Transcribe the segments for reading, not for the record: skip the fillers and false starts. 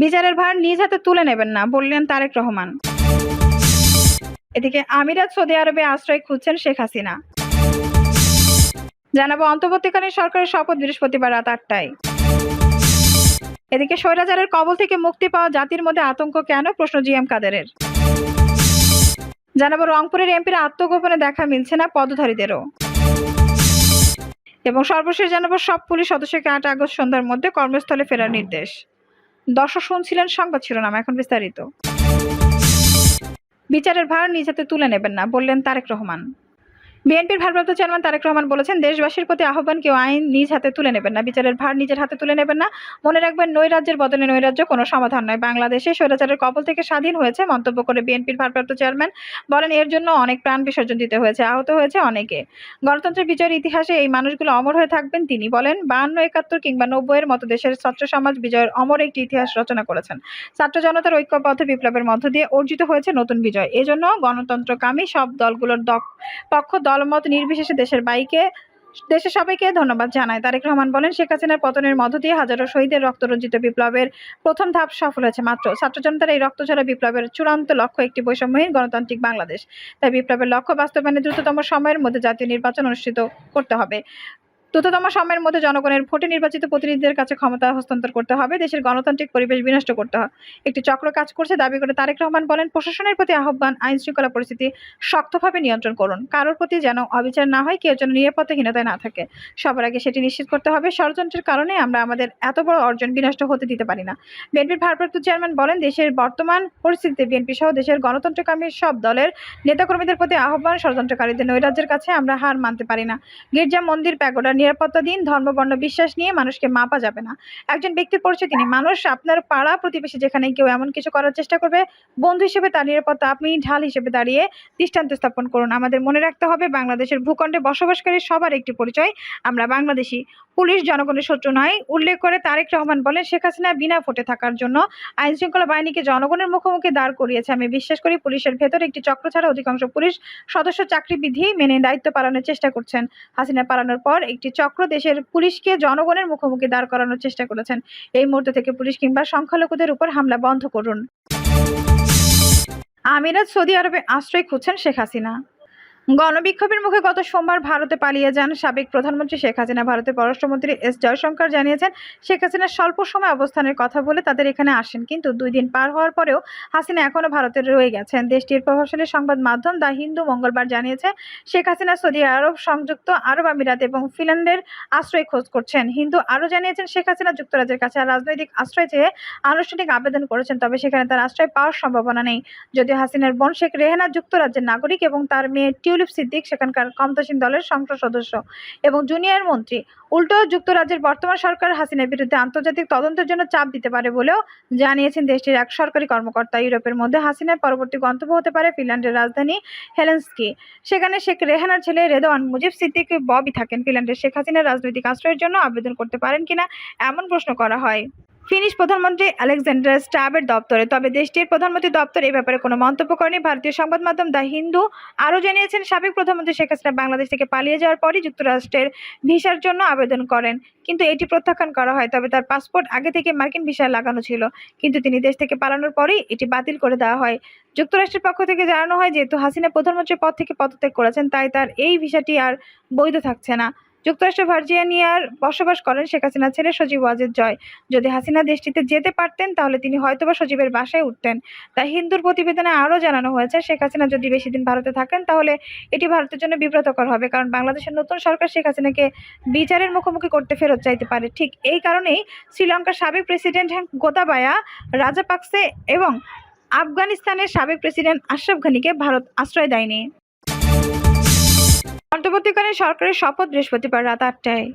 বিচারের ভার নিজ হাতে তুলে নেবেন না, বললেন তারেক রহমান। এদিকে আমিরাত সৌদি আরবে আশ্রয় খুঁজছেন শেখ হাসিনা। জানাবো অন্তর্বর্তীকালীন সরকারের শপথ বৃহস্পতিবার রাত 8টায়। এদিকে স্বৈরাচারের কবল থেকে মুক্তি পাওয়া জাতির মধ্যে আতঙ্ক কেন, প্রশ্ন জিএম কাদেরের। জানাবো রংপুরের এমপির আত্মগোপনে দেখা মিলছে না পদধারীদেরও। এবং সর্বশেষ জানাবো সব পুলিশ সদস্যকে 8 আগস্ট সন্ধ্যার মধ্যে কর্মস্থলে ফেরার নির্দেশ। দর্শক শুনছিলেন সংবাদ শিরোনাম, এখন বিস্তারিত। বিচারের ভার নিজ হাতে তুলে নেবেন না, বললেন তারেক রহমান। বিএনপির ভারপ্রাপ্ত চেয়ারম্যান তারেক রহমান বলেছেন, দেশবাসীর প্রতি আহ্বান, কেউ আইন নিজ হাতে তুলে নেবেন না, বিচারের ভার নিজের হাতে তুলে নেবেন না। মনে রাখবেন, নৈরাজ্যের বদলে নৈরাজ্য কোনো সমাধান নয়। বাংলাদেশে স্বৈরাচারের কবল থেকে স্বাধীন হয়েছে মন্তব্য করে বিএনপির ভারপ্রাপ্ত চেয়ারম্যান বলেন, এর জন্য অনেক প্রাণ বিসর্জন দিতে হয়েছে, আহত হয়েছে অনেকে। গণতন্ত্রের বিজয়ের ইতিহাসে এই মানুষগুলো অমর হয়ে থাকবেন। তিনি বলেন, 52, 71 কিংবা 90-এর মতো দেশের ছাত্র সমাজ বিজয়ের অমর একটি ইতিহাস রচনা করেছেন। ছাত্র জনতার ঐক্যবদ্ধ বিপ্লবের মধ্য দিয়ে অর্জিত হয়েছে নতুন বিজয়। এজন্য গণতন্ত্রকামী সব দলগুলোর পক্ষ দলমত নির্বিশেষে দেশের সবাইকে ধন্যবাদ জানায়। তারেক রহমান বলেন, শেখ হাসিনার পতনের মধ্য দিয়ে হাজারো শহীদের রক্তরঞ্জিত বিপ্লবের প্রথম ধাপ সফল হয়েছে মাত্র। ছাত্র জনতার এই রক্তঝরা বিপ্লবের চূড়ান্ত লক্ষ্য একটি বৈষম্যহীন গণতান্ত্রিক বাংলাদেশ। তাই বিপ্লবের লক্ষ্য বাস্তবায়নে দ্রুততম সময়ের মধ্যে জাতীয় নির্বাচন অনুষ্ঠিত করতে হবে। দ্রুততম সময়ের মধ্যে জনগণের ভোটে নির্বাচিত প্রতিনিধিদের কাছে ক্ষমতা হস্তান্তর করতে হবে। দেশের গণতান্ত্রিক পরিবেশ বিনষ্ট করতে হবে। একটি চক্র কাজ করছে দাবি করে তারেক রহমান বলেন, প্রশাসনের প্রতি আহ্বান, আইন শৃঙ্খলা পরিস্থিতি শক্তভাবে নিয়ন্ত্রণ করুন। কারোর প্রতি যেন অবিচার না হয়, কেউ যেন নিরাপত্তাহীনতায় না থাকে। সবার আগে সেটি নিশ্চিত করতে হবে। ষড়যন্ত্রের কারণে আমরা আমাদের এত বড় অর্জন বিনষ্ট হতে দিতে পারি না। বিএনপির ভারপ্রাপ্ত চেয়ারম্যান বলেন, দেশের বর্তমান পরিস্থিতিতে বিএনপি সহ দেশের গণতন্ত্রকামী সব দলের নেতাকর্মীদের প্রতি আহ্বান, ষড়যন্ত্রকারীদের নৈরাজ্যের কাছে আমরা হার মানতে পারি না। গির্জা, মন্দির, প্যাগোডার নিরাপত্তা দিন। ধর্ম, বর্ণ, বিশ্বাস নিয়ে মানুষকে মাপা যাবে না। একজন ব্যক্তির পরিচয় তিনি। মানুষ আপনার পাড়া প্রতিবেশী যেখানে কেউ এমন কিছু করার চেষ্টা করবে, বন্ধু হিসেবে তার নিরাপত্তা আপনি ঢাল হিসেবে দাঁড়িয়ে দৃষ্টান্ত স্থাপন করুন। আমাদের মনে রাখতে হবে, বাংলাদেশের ভূখণ্ডে বসবাসকারী সবার একটি পরিচয়, আমরা বাংলাদেশি। পুলিশ জনগণের শত্রু নয়। উল্লেখ করে তারেক রহমান বলেন, শেখ হাসিনা বিনা ভোটে থাকার জন্য আইন শৃঙ্খলা বাহিনীকে জনগণের মুখোমুখি দাঁড় করিয়েছে। আমি বিশ্বাস করি, পুলিশের ভেতর একটি চক্র ছাড়া অধিকাংশ পুলিশ সদস্য চাকরি বিধি মেনে দায়িত্ব পালনের চেষ্টা করছেন। হাসিনা পালানোর পর একটি চক্র দেশের পুলিশকে জনগণের মুখোমুখি দাঁড় করানোর চেষ্টা করেছেন। এই মুহূর্ত থেকে পুলিশ কিংবা সংখ্যালঘুদের উপর হামলা বন্ধ করুন। আমিরাত সৌদি আরবে আশ্রয় খুঁজছেন শেখ হাসিনা। গণবিক্ষোভের মুখে গত সোমবার ভারতে পালিয়ে যান সাবেক প্রধানমন্ত্রী শেখ হাসিনা। ভারতের পররাষ্ট্রমন্ত্রী এস জয়শঙ্কর জানিয়েছেন, শেখ হাসিনা স্বল্প সময় অবস্থানের কথা বলে তাদের এখানে আসেন, কিন্তু 2 দিন পার হওয়ার পরেও হাসিনা এখনো ভারতে রয়ে গেছেন। দেশটির প্রভাবশালী সংবাদ মাধ্যম দ্য হিন্দু মঙ্গলবার জানিয়েছে, শেখ হাসিনা সৌদি আরব, সংযুক্ত আরব আমিরাত এবং ফিনল্যান্ডের আশ্রয় খোঁজ করছেন। হিন্দু আরও জানিয়েছেন, শেখ হাসিনা যুক্তরাজ্যের কাছে রাজনৈতিক আশ্রয় চেয়ে আনুষ্ঠানিক আবেদন করেছেন, তবে সেখানে তার আশ্রয় পাওয়ার সম্ভাবনা নেই। যদিও হাসিনার বোন শেখ রেহানা যুক্তরাজ্যের নাগরিক এবং তার মেয়ে টিউলিপ সিদ্দিক সেখানকার ক্ষমতাসীন দলের সংসদ সদস্য এবং জুনিয়র মন্ত্রী। উল্টো যুক্তরাজ্যের বর্তমান সরকার হাসিনার বিরুদ্ধে আন্তর্জাতিক তদন্তের জন্য চাপ দিতে পারে বলেও জানিয়েছেন দেশটির এক সরকারি কর্মকর্তা। ইউরোপের মধ্যে হাসিনার পরবর্তী গন্তব্য হতে পারে ফিনল্যান্ডের রাজধানী হেলসিঙ্কি। সেখানে শেখ রেহানার ছেলে রেদওয়ান মুজিব সিদ্দিক ববি থাকেন। ফিনল্যান্ডের শেখ হাসিনার রাজনৈতিক আশ্রয়ের জন্য আবেদন করতে পারেন কিনা এমন প্রশ্ন করা হয় ফিনিশ প্রধানমন্ত্রী আলেকজান্ডার স্টাবের দপ্তরে, তবে দেশটির প্রধানমন্ত্রী দপ্তর এই ব্যাপারে কোনো মন্তব্য করেনি। ভারতীয় সংবাদ মাধ্যম দ্য হিন্দু আরও জানিয়েছেন, সাবেক প্রধানমন্ত্রী শেখ হাসিনা বাংলাদেশ থেকে পালিয়ে যাওয়ার পরই যুক্তরাষ্ট্রের ভিসার জন্য আবেদন করেন, কিন্তু এটি প্রত্যাখ্যান করা হয়। তবে তার পাসপোর্ট আগে থেকে মার্কিন ভিসায় লাগানো ছিল, কিন্তু তিনি দেশ থেকে পালানোর পরই এটি বাতিল করে দেওয়া হয়। যুক্তরাষ্ট্রের পক্ষ থেকে জানানো হয়, যেহেতু হাসিনা প্রধানমন্ত্রীর পদ থেকে পদত্যাগ করেছেন, তাই তার এই ভিসাটি আর বৈধ থাকছে না। যুক্তরাষ্ট্রের ভার্জিনিয়ার বসবাস করেন শেখ হাসিনার ছেলে সজীব ওয়াজেদ জয়। যদি হাসিনা দেশটিতে যেতে পারতেন তাহলে তিনি হয়তোবা সজীবের বাসায় উঠতেন। তাই হিন্দুর প্রতিবেদনে আরও জানানো হয়েছে, শেখ হাসিনা যদি বেশি দিন ভারতে থাকেন তাহলে এটি ভারতের জন্য বিব্রতকর হবে, কারণ বাংলাদেশের নতুন সরকার শেখ হাসিনাকে বিচারের মুখোমুখি করতে ফেরত চাইতে পারে। ঠিক এই কারণেই শ্রীলঙ্কার সাবেক প্রেসিডেন্ট গোতাবায়া রাজাপাকসে এবং আফগানিস্তানের সাবেক প্রেসিডেন্ট আশরাফ ঘনিকে ভারত আশ্রয় দেয়নি। অন্তর্বর্তীকালীন সরকারের শপথ বৃহস্পতিবার রাত 8টায়।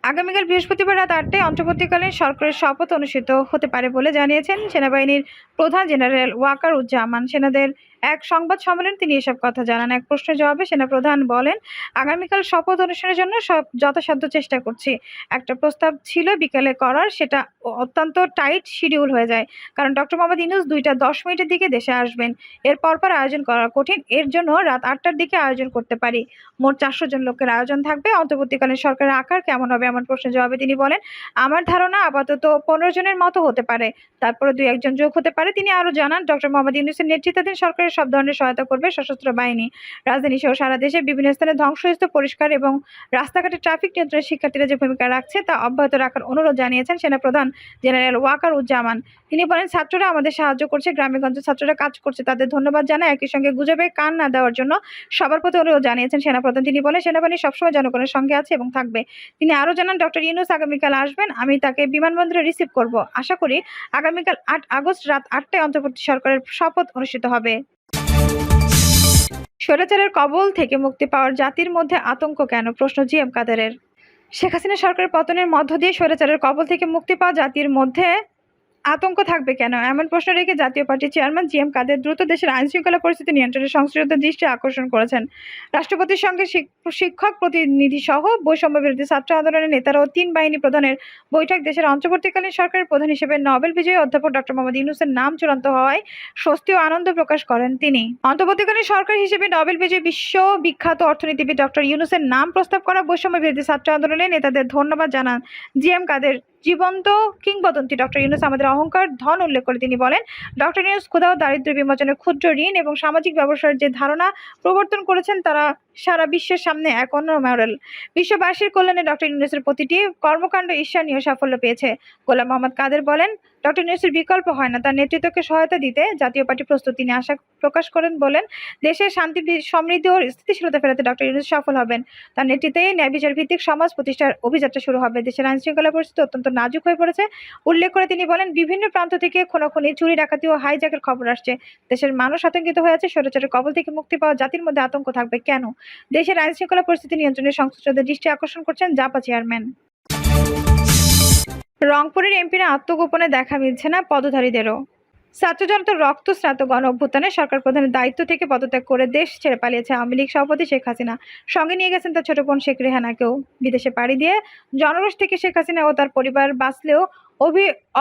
আগামীকাল বৃহস্পতিবার রাত 8টায় অন্তর্বর্তীকালীন সরকারের শপথ অনুষ্ঠিত হতে পারে বলে জানিয়েছেন সেনাবাহিনীর প্রধান জেনারেল ওয়াকার উজ্জামান। সেনাদের এক সংবাদ সম্মেলনে তিনি এসব কথা জানান। এক প্রশ্নের জবাবে সেনাপ্রধান বলেন, আগামীকাল শপথ অনুষ্ঠানের জন্য যথাসাধ্য চেষ্টা করছি। একটা প্রস্তাব ছিল বিকেলে করার, সেটা অত্যন্ত টাইট শিডিউল হয়ে যায়, কারণ ডক্টর মোহাম্মদ ইউনূস 2:10 দিকে দেশে আসবেন। এর পরপর আয়োজন করা কঠিন। এর জন্য রাত 8টার দিকে আয়োজন করতে পারি। মোট 400 জন লোকের আয়োজন থাকবে। অন্তর্বর্তীকালীন সরকারের আকার কেমন হবে এমন প্রশ্নের জবাবে তিনি বলেন, আমার ধারণা আপাতত 15 জনের মতো হতে পারে, তারপরে 2-1 জন যোগ হতে পারে। তিনি আরো জানান, ডক্টর মোহাম্মদ ইউনূসের নেতৃত্বাধীন সরকারের সব ধরনের সহায়তা করবে সশস্ত্র বাহিনী। রাজধানী সহ সারা দেশে বিভিন্ন স্থানে ধ্বংসস্তূপ পরিষ্কার এবং রাস্তাঘাটে ট্রাফিক নিয়ন্ত্রণে শিক্ষার্থীরা যে ভূমিকা রাখছে তা অব্যাহত রাখার অনুরোধ জানিয়েছেন সেনাপ্রধান জেনারেল ওয়াকার উজ্জামান। তিনি বলেন, ছাত্ররা আমাদের সাহায্য করছে, গ্রামেগঞ্জে ছাত্ররা কাজ করছে, তাদের ধন্যবাদ জানায়। একই সঙ্গে গুজবে কান না দেওয়ার জন্য সবার প্রতি অনুরোধ জানিয়েছেন সেনাপ্রধান। তিনি বলেন, সেনাবাহিনী সবসময় জনগণের সঙ্গে আছে এবং থাকবে। তিনি আরও জানান, ডক্টর ইউনূস আগামীকাল আসবেন, আমি তাকে বিমানবন্দরে রিসিভ করব। আশা করি আগামীকাল 8 আগস্ট রাত 8টায় অন্তর্বর্তী সরকারের শপথ অনুষ্ঠিত হবে। স্বৈরাচারের কবল থেকে মুক্তি পাওয়ার জাতির মধ্যে আতঙ্ক কেন? প্রশ্ন জি.এম. কাদেরের। শেখ হাসিনা সরকারের পতনের মধ্য দিয়ে স্বৈরাচারের কবল থেকে মুক্তি পাওয়া জাতির মধ্যে আতঙ্ক থাকবে কেন এমন প্রশ্ন রেখে জাতীয় পার্টির চেয়ারম্যান জি.এম. কাদের দ্রুত দেশের আইনশৃঙ্খলা পরিস্থিতি নিয়ন্ত্রণে সংশ্লিষ্টদের দৃষ্টি আকর্ষণ করেছেন। রাষ্ট্রপতির সঙ্গে শিক্ষক প্রতিনিধি সহ বৈষম্য বিরোধী ছাত্র আন্দোলনের নেতারা ও 3 বাহিনী প্রধানের বৈঠক। দেশের অন্তর্বর্তীকালীন সরকারের প্রধান হিসেবে নোবেল বিজয়ী অধ্যাপক ডক্টর মোহাম্মদ ইউনূসের নাম চূড়ান্ত হওয়ায় স্বস্তি ও আনন্দ প্রকাশ করেন তিনি। অন্তর্বর্তীকালীন সরকার হিসেবে নোবেল বিজয়ী বিশ্ববিখ্যাত অর্থনীতিবিদ ডক্টর ইউনূসের নাম প্রস্তাব করা বৈষম্য বিরোধী ছাত্র আন্দোলনের নেতাদের ধন্যবাদ জানান জি.এম. কাদের। জীবন্ত কিংবদন্তি ডক্টর ইউনূস আমাদের অহংকার, ধন উল্লেখ করে তিনি বলেন, ডক্টর ইউনূস ক্ষুধা ও দারিদ্র্য বিমোচনে, ক্ষুদ্র ঋণ এবং সামাজিক ব্যবসার যে ধারণা প্রবর্তন করেছেন তারা সারা বিশ্বের সামনে এক অন্য মডেল। বিশ্ববাসীর কল্যাণে ডক্টর ইউনূসের প্রতিটি কর্মকাণ্ড ঈর্ষণীয় সাফল্য পেয়েছে। গোলাম মোহাম্মদ কাদের বলেন, ডক্টর ইউনূসের বিকল্প হয় না, তার নেতৃত্বকে সহায়তা দিতে জাতীয় পার্টি প্রস্তুত। তিনি আশা প্রকাশ করেন বলেন, দেশের শান্তি, সমৃদ্ধি ও স্থিতিশীলতা ফেরাতে ডক্টর ইউনূস সফল হবেন। তার নেতৃত্বে ন্যায় বিচার ভিত্তিক সমাজ প্রতিষ্ঠার অভিযাত্রা শুরু হবে। দেশের আইনশৃঙ্খলা পরিস্থিতি অত্যন্ত নাজুক হয়ে পড়েছে উল্লেখ করে তিনি বলেন, বিভিন্ন প্রান্ত থেকে খুনোখুনি, চুরি, ডাকাতি ও হাইজ্যাকের খবর আসছে। দেশের মানুষ আতঙ্কিত হয়ে আছে। স্বৈরাচারের কবল থেকে মুক্তি পাওয়া জাতির মধ্যে আতঙ্ক থাকবে কেন? দেশের আইনশৃঙ্খলা পরিস্থিতি নিয়ন্ত্রণে সংশ্লিষ্টদের দৃষ্টি আকর্ষণ করছেন জাপা চেয়ারম্যান। রংপুরের এমপিরা আত্মগোপনে দেখা মিলছে না পদধারীদেরও। ছাত্র জনতার রক্তস্নাত গণ অভ্যুত্থানে সরকার প্রধানের দায়িত্ব থেকে পদত্যাগ করে দেশ ছেড়ে পালিয়েছে আওয়ামী লীগ সভাপতি শেখ হাসিনা। সঙ্গে নিয়ে গেছেন তার ছোট বোন শেখ রেহানাকেও। বিদেশে পাড়ি দিয়ে জনরোষ থেকে শেখ হাসিনা ও তার পরিবার বাঁচলেও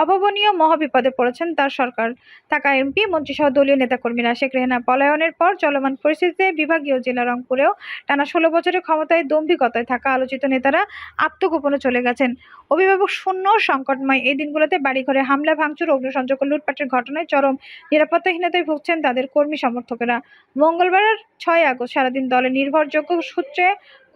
অভাবনীয় মহাবিপদে পড়েছেন তার সরকার থাকা এমপি, মন্ত্রীসহ দলীয় নেতাকর্মীরা। শেখ রেহানা পলায়নের পর চলমান পরিস্থিতিতে বিভাগীয় জেলা রংপুরেও টানা 16 বছরের ক্ষমতায় দম্ভিকতায় থাকা আলোচিত নেতারা আত্মগোপনে চলে গেছেন। অভিভাবক শূন্য সংকটময় এই দিনগুলোতে বাড়িঘরে হামলা, ভাঙচুর, অগ্নিসংযোগ ও লুটপাটের ঘটনায় চরম নিরাপত্তাহীনতায় ভুগছেন তাদের কর্মী সমর্থকেরা। মঙ্গলবার 6 আগস্ট সারাদিন দলের নির্ভরযোগ্য সূত্রে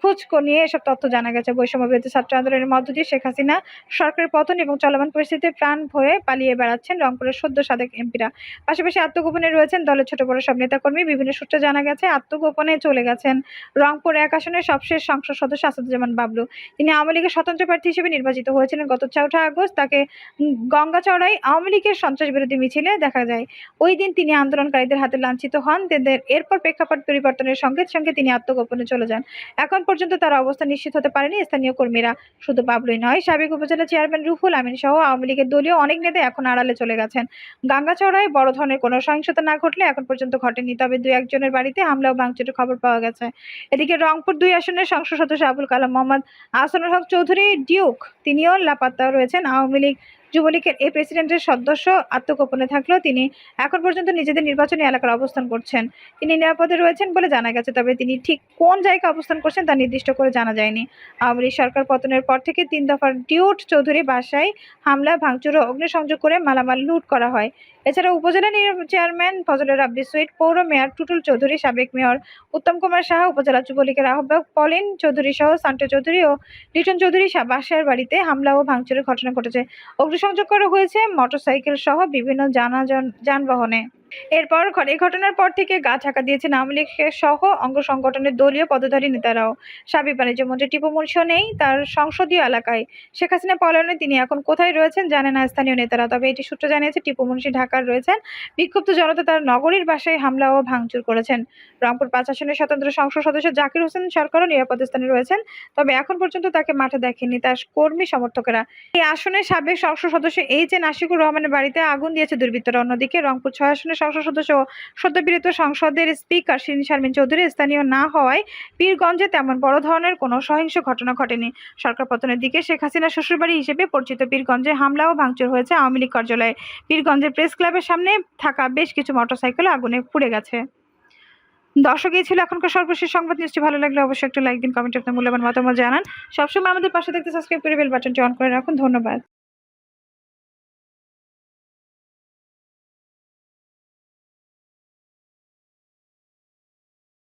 খোঁজ নিয়ে এসব তথ্য জানা গেছে। বৈষম্য বিরোধী ছাত্র আন্দোলনের মধ্য দিয়ে শেখ হাসিনা সরকারের পতন এবং চলমান পরিস্থিতিতে প্রাণ ভরে পালিয়ে বেড়াচ্ছেন রংপুরের সদ্য সাবেক এমপিরা। পাশাপাশি আত্মগোপনে রয়েছেন দলের ছোট বড় সব নেতাকর্মী। বিভিন্ন সূত্রে জানা গেছে আত্মগোপনে চলে গেছেন রংপুর 1 আসনের সবশেষ সংসদ সদস্য আসাদুজ্জামান বাবলু। তিনি আওয়ামী লীগের স্বতন্ত্র প্রার্থী হিসেবে নির্বাচিত হয়েছিলেন। গত 4 আগস্ট তাকে গঙ্গাচড়ায় আওয়ামী লীগের সন্ত্রাস বিরোধী মিছিলে দেখা যায়। ওই দিন তিনি আন্দোলনকারীদের হাতে লাঞ্ছিত হন। এরপর প্রেক্ষাপট পরিবর্তনের সঙ্গে সঙ্গে তিনি আত্মগোপনে চলে যান। এখন পর্যন্ত তার অবস্থা নিশ্চিত হতে পারেনি স্থানীয় কর্মীরা। শুধু বাবলুই নয়, সাবেক উপজেলা চেয়ারম্যান রুহুল আমিন সহ আওয়ামী লীগের দলীয় অনেক নেতা এখন আড়ালে চলে গেছেন। গাঙ্গাচড়ায় বড় ধরনের কোনো সহিংসতা না ঘটলে এখন পর্যন্ত ঘটেনি, তবে 2-1 জনের বাড়িতে হামলা ও ভাঙচুরের খবর পাওয়া গেছে। এদিকে রংপুর 2 আসনের সংসদ সদস্য আবুল কালাম মোহাম্মদ আহসানুল হক চৌধুরী ডিউক, তিনিও লাপাত্তা রয়েছেন। আওয়ামী লীগ যুবলীগের এই প্রেসিডেন্টের সদস্য আত্মগোপনে থাকলেও তিনি এখন পর্যন্ত নিজেদের নির্বাচনী এলাকার অবস্থান করছেন। তিনি নিরাপদে রয়েছেন বলে জানা গেছে, তবে তিনি ঠিক কোন জায়গায় অবস্থান করছেন তা নির্দিষ্ট করে জানা যায়নি। আওয়ামী লীগ সরকার পতনের পর থেকে 3 দফার ডিউট চৌধুরী বাসায় হামলা, ভাঙচুর ও অগ্নিসংযোগ করে মালামাল লুট করা হয়। এছাড়া উপজেলা চেয়ারম্যান ফজলে রাব্বি সুইট, পৌর মেয়র টুটুল চৌধুরী, সাবেক মেয়র উত্তম কুমার সাহা, উপজেলা যুবলীগের আহ্বায়ক পলিন চৌধুরী সহ সান্টে চৌধুরী ও লিটন চৌধুরী বাসার বাড়িতে হামলা ও ভাঙচুরের ঘটনা ঘটেছে। অগ্নিসংযোগ করা হয়েছে মোটরসাইকেল সহ বিভিন্ন যানবাহনে। এরপর এই ঘটনার পর থেকে গা ঢাকা দিয়েছেন আওয়ামী লীগ সহ অঙ্গ সংগঠনের দলীয় পদধারী নেতারাও। সাবেক বাণিজ্য মন্ত্রী টিপু মুনশিও নেই তার সংসদীয় এলাকায়। শেখ হাসিনা পলায়নে তিনি এখন কোথায় রয়েছেন জানে না স্থানীয় নেতারা, তবে এটি সূত্র জানিয়েছে টিপু মুনশি ঢাকার রয়েছেন। বিক্ষুব্ধ জনতা তার নগরীর বাসায় হামলা ও ভাঙচুর করেছেন। রংপুর 5 আসনের স্বতন্ত্র সংসদ সদস্য জাকির হোসেন সরকারও নিরাপদ স্থানে রয়েছেন, তবে এখন পর্যন্ত তাকে মাঠে দেখেননি তার কর্মী সমর্থকেরা। এই আসনের সাবেক সংসদ সদস্য এইচ এ নাসিকুর রহমানের বাড়িতে আগুন দিয়েছে দুর্বৃত্তরা। অন্যদিকে রংপুর 6 আসনের সংসদ সদস্য ও সদ্যবিরত সংসদের স্পিকার শিরীন শারমিন চৌধুরী স্থানীয় না হওয়ায় পীরগঞ্জে তেমন বড় ধরনের কোনো সহিংস ঘটনা ঘটেনি। সরকার পতনের দিকে শেখ হাসিনার শ্বশুরবাড়ি হিসেবে পরিচিত পীরগঞ্জে হামলা ও ভাঙচুর হয়েছে আওয়ামী লীগ কার্যালয়ে। পীরগঞ্জের প্রেস ক্লাবের সামনে থাকা বেশ কিছু মোটরসাইকেল আগুনে পুড়ে গেছে। দর্শক, এই ছিল এখনকার সর্বশেষ সংবাদ। নিউজটি ভালো লাগলে অবশ্যই একটা লাইক দিন, কমেন্টে আপনার মূল্যবান মতামত জানান। সবসময় আমাদের পাশে থাকতে সাবস্ক্রাইব করে বেল বাটনটি অন করে রাখুন। ধন্যবাদ।